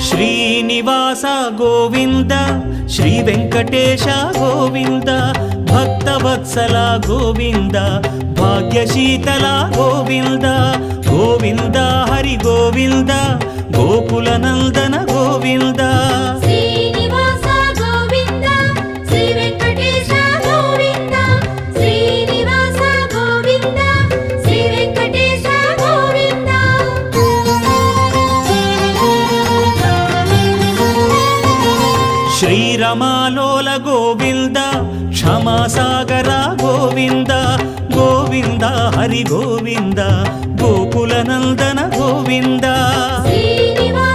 Srinivasa Govinda Shri Venkatesha Govinda Bhaktavatsala Govinda భాగ్యశీతల Govinda Govinda Hari Govinda Gokula Nandana Govinda Srinivasa Govinda Shri Venkatesha Govinda Srinivasa Govinda Shri Venkatesha Govinda శ్రీరమాలోల Govinda క్షమాసాగర Govinda Govinda Hari Govinda Gokula Nandana Govinda Srinivasa